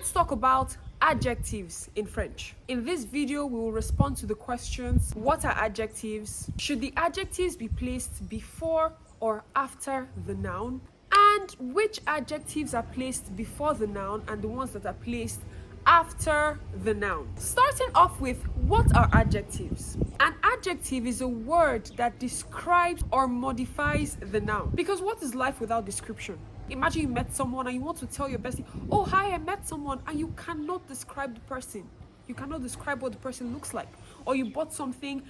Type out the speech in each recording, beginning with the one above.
Let's talk about adjectives in French. In this video, we will respond to the questions: what are adjectives? Should the adjectives be placed before or after the noun? And which adjectives are placed before the noun and the ones that are placed after the noun? Starting off with, what are adjectives? An adjective is a word that describes or modifies the noun. Because what is life without description? Imagine you met someone and you want to tell your bestie, oh hi, I met someone, and you cannot describe the person. You cannot describe what the person looks like. Or you bought something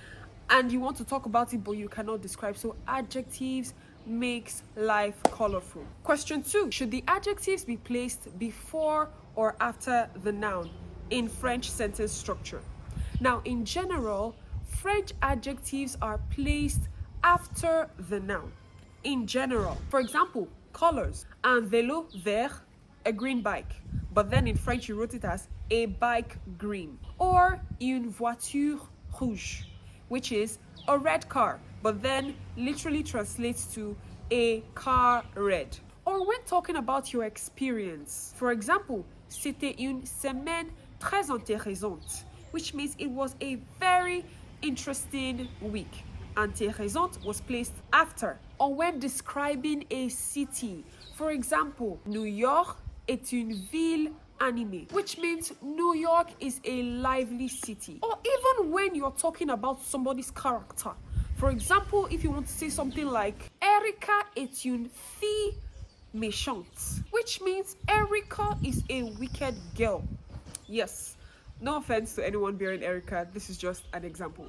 and you want to talk about it, but you cannot describe. So adjectives makes life colorful. Question 2, should the adjectives be placed before or after the noun in French sentence structure? Now, in general, French adjectives are placed after the noun. In general, for example, colors: un vélo vert, a green bike. But then in French, you wrote it as a bike green. Or une voiture rouge, which is a red car, but then literally translates to a car red. Or when talking about your experience, for example, c'était une semaine très intéressante, which means it was a very interesting week. Intéressante was placed after. Or when describing a city, for example, New York est une ville animée, which means New York is a lively city. Or even when you're talking about somebody's character, for example, if you want to say something like Erica est une fille méchante, which means Erica is a wicked girl. Yes, no offense to anyone bearing Erica, this is just an example.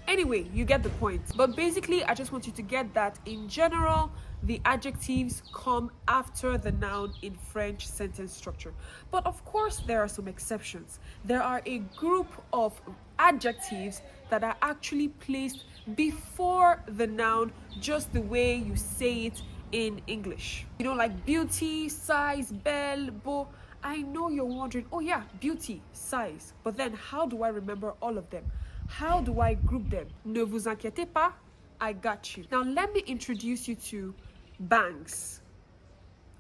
Anyway, you get the point. But basically, I just want you to get that in general, the adjectives come after the noun in French sentence structure. But of course, there are some exceptions. There are a group of adjectives that are actually placed before the noun, just the way you say it in English. You know, like beauty, size, belle, beau. I know you're wondering, oh yeah, beauty, size. But then how do I remember all of them? How do I group them? Ne vous inquiétez pas, I got you. Now let me introduce you to bangs.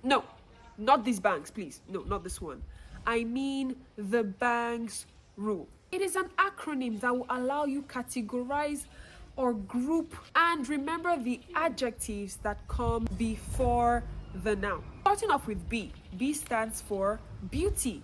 No, not these bangs, please. No, not this one. I mean the bangs rule. It is an acronym that will allow you categorize or group and remember the adjectives that come before the noun. Starting off with B. B stands for beauty.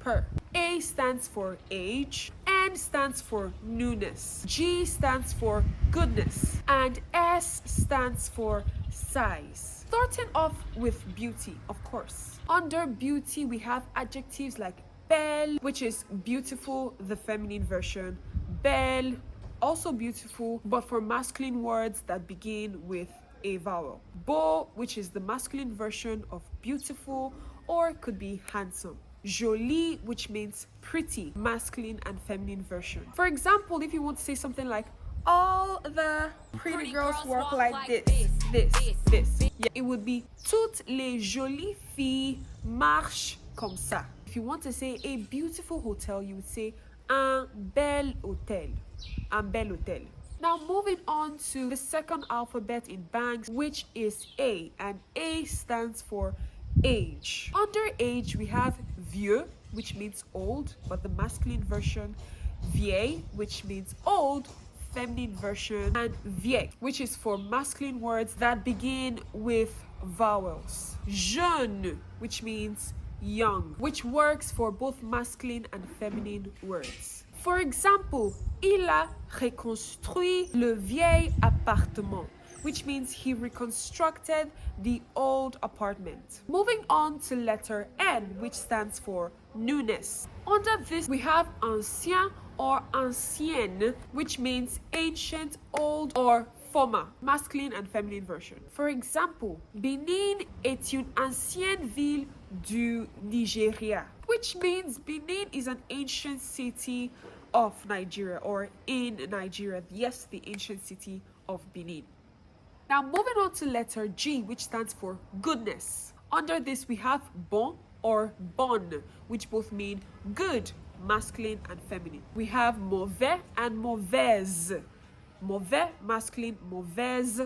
Per. A stands for age. N stands for newness. G stands for goodness. And S stands for size. Starting off with beauty, of course. Under beauty, we have adjectives like belle, which is beautiful, the feminine version. Belle, also beautiful, but for masculine words that begin with a vowel. Beau, which is the masculine version of beautiful, or it could be handsome. Jolie, which means pretty, masculine and feminine version. For example, if you want to say something like, all the pretty girls walk like this. Yeah, it would be toutes les jolies filles marchent comme ça. If you want to say a beautiful hotel, you would say un bel hôtel. Un bel hôtel. Now moving on to the second alphabet in bangs, which is A, and A stands for age. Under age, we have vieux, which means old, but the masculine version. Vieille, which means old, feminine version. And vieille, which is for masculine words that begin with vowels. Jeune, which means young, which works for both masculine and feminine words. For example, il a reconstruit le vieil appartement, which means he reconstructed the old apartment. Moving on to letter N, which stands for newness. Under this, we have ancien or ancienne, which means ancient, old, or former, masculine and feminine version. For example, Benin est une ancienne ville du Nigeria, which means Benin is an ancient city of Nigeria, or in Nigeria. Yes, the ancient city of Benin. Now moving on to letter G, which stands for goodness. Under this, we have bon or bonne, which both mean good, masculine and feminine. We have mauvais and mauvaise. Mauvais, masculine, mauvaise,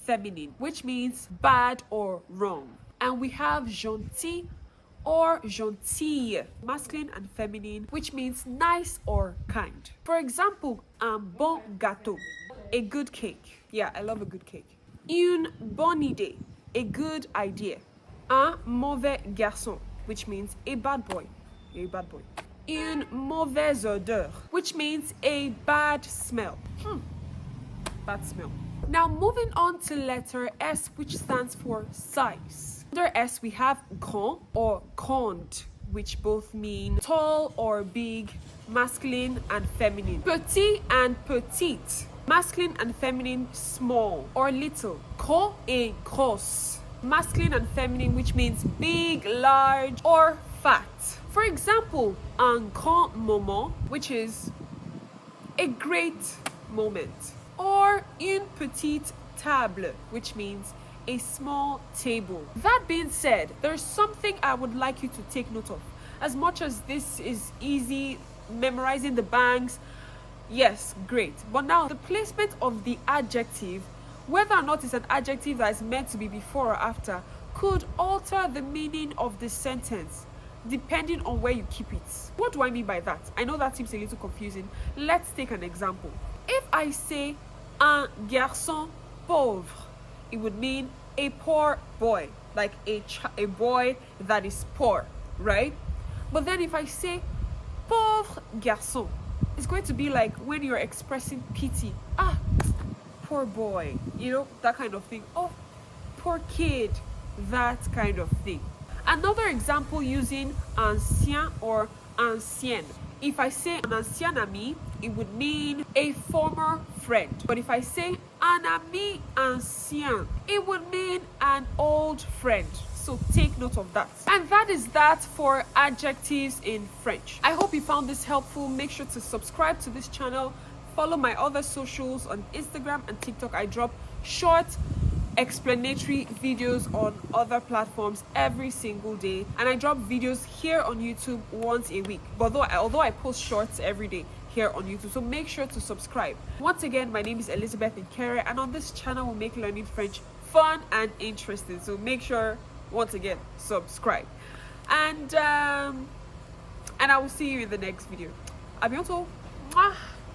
feminine, which means bad or wrong. And we have gentil or gentille, masculine and feminine, which means nice or kind. For example, un bon gâteau, a good cake. Yeah, I love a good cake. Une bonne idée, a good idea. Un mauvais garçon, which means a bad boy. A bad boy. Une mauvaise odeur, which means a bad smell. Bad smell. Now moving on to letter S, which stands for size. Under S we have grand or grande, which both mean tall or big, masculine and feminine. Petit and petite, masculine and feminine, small or little. Gros et grosse, masculine and feminine, which means big, large or fat. For example, un grand moment, which is a great moment, or une petite table, which means a small table. That being said, there's something I would like you to take note of. As much as this is easy, memorizing the bangs, yes, great. But now the placement of the adjective, whether or not it's an adjective that is meant to be before or after, could alter the meaning of the sentence depending on where you keep it. What do I mean by that? I know that seems a little confusing. Let's take an example. If I say un garçon pauvre, it would mean a poor boy, like a boy that is poor, right? But then if I say pauvre garçon, it's going to be like when you're expressing pity. Ah, poor boy, you know, that kind of thing. Oh, poor kid, that kind of thing. Another example using ancien or ancienne. If I say un ancien ami, it would mean a former friend. But if I say un ami ancien, it would mean an old friend. So take note of that. And that is that for adjectives in French. I hope you found this helpful. Make sure to subscribe to this channel. Follow my other socials on Instagram and TikTok. I drop short explanatory videos on other platforms every single day, and I drop videos here on YouTube once a week. But although I post shorts every day here on YouTube, so make sure to subscribe. Once again, my name is Elizabeth Nkere, and on this channel we make learning French fun and interesting. So make sure, once again, subscribe, and I will see you in the next video. À bientôt. Mwah.